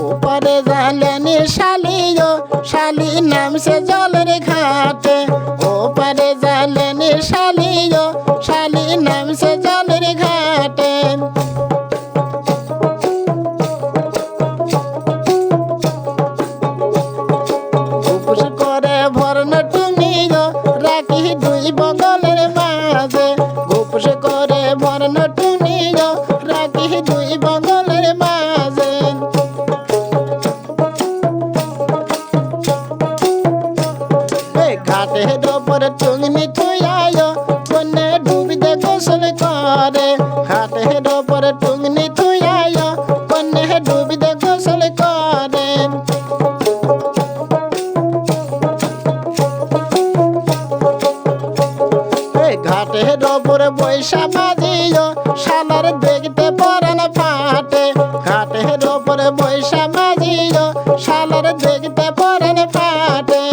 ওপারে জালেনি শালিও শালি নামছে জলের ঘাটে। ওপারে জালেনি শালিও শালি নামছে জলের ঘাটে। উপোস করে ভরণ টুনিও রাখি দুই বগলের মাঝে। উপোস করে ভরণ টুনিও রাখি দুই বগলের মাঝে। ঘাটের ওপরে টুংনি থুয়াইও কন্যা ডুবিতে গোসল করে। ঘাটের ওপরে টুংনি থুয়াইও কন্যা ডুবিতে গোসল করে। ঘাটের ওপরে বৈশা মাঝিও শালার দেখতে পরান ফাটে। ঘাটের ওপরে বৈশা মাঝিও শালার দেখতে পরান ফাটে।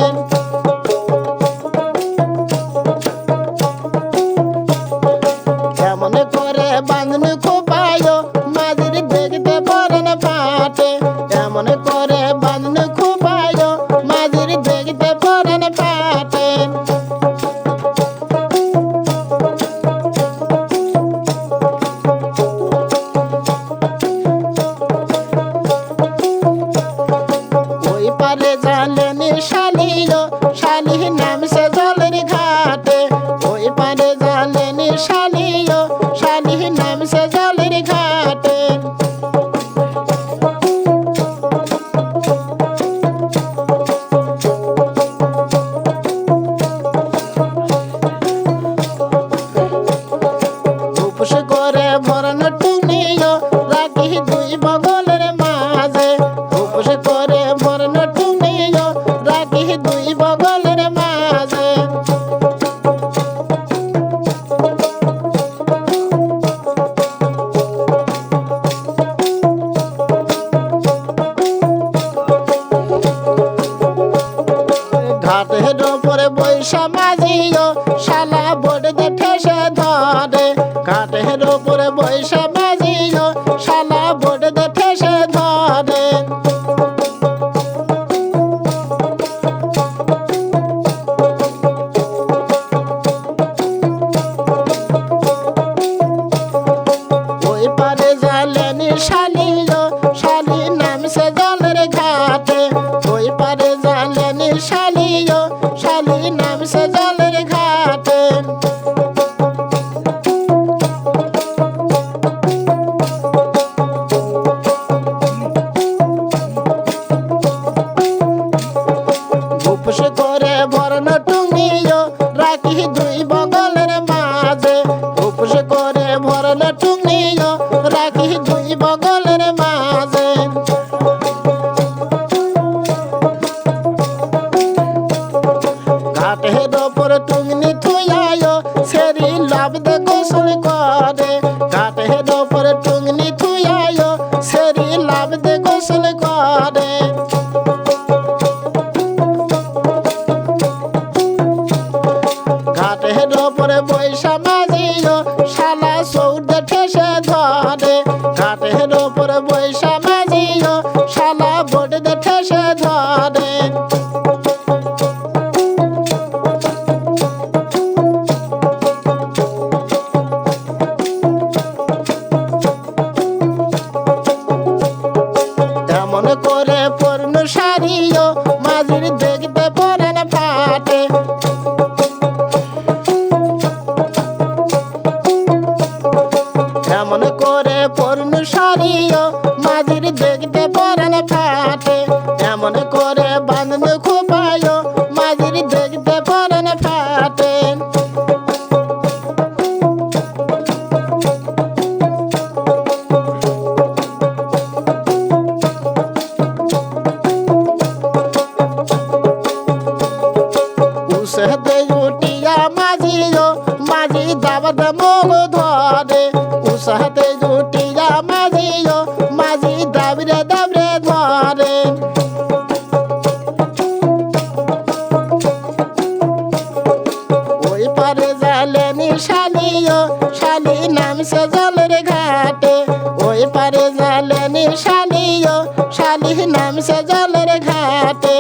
কেমন করে বাঁধন খোপায়ো মাঝির দেখতে পরান ফাটে। কেমন করে বাঁধন খোপায়ো মাঝির দেখতে পরান ফাটে। ওই পারে জালেনি শালিও শালি নামছে জলের ঘাটে। ওই পারে জালেনি শালিও শালি নামছে জলের ঘাটে। উপোস করে ভরণ টুনিও রাখি দুই বগলের মাঝে। উপোস করে ভরণ টুনিও রাখি দুই বগলের মাঝে। ঘাটের ওপরে বৈশা মাঝিও শালা বড়তে ঠেসে ধরে। ঘাটের ওপরে বৈশা মাঝিও শালা বড়তে ঠেসে ধরে। ওই পারে জালেনি শালিও শালি নামছে জলের ঘাটে। ওই পারে জালেনি শালিও শালি নামছে জলের ঘাটে। উপোস করে ভরণ টুঙ্গিও রাখি দুই বগলের মাঝে। উপোস করে ভরণ টুঙ্গিও রাখি দুই বগলের মাঝে। ঘাটের ওপর টুংনি থুয়াইও সেরি লাভতে গোসল করে। ঘাটের ওপর টুংনি থুয়াইও সেরি লাভতে গোসল করে। ঘাটের ওপরে বৈশা মাঝিও শালা সৌদে ঠেসে ধরে। ঘাটের ওপরে বৈশা মাঝিও শালা বড়তে ঠেসে ধরে। এমন করে পূর্ণ সারিও মাঝির দেখতে পরান ফাটে। এমন করে পূর্ণ সারিও মাঝির দেখতে পরান ফাটে। এমন করে বাঁধন খোপায়ো মাঝির দেখতে পরান ফাটে। উসহতে উঠিয়া মাঝিও মাঝি দাবত মোগ ধরে। উসহতে উঠিয়া মাঝিও মাঝি দাবরে দাবরে ধরে। নি শালিও শালি নামছে জলের ঘাটে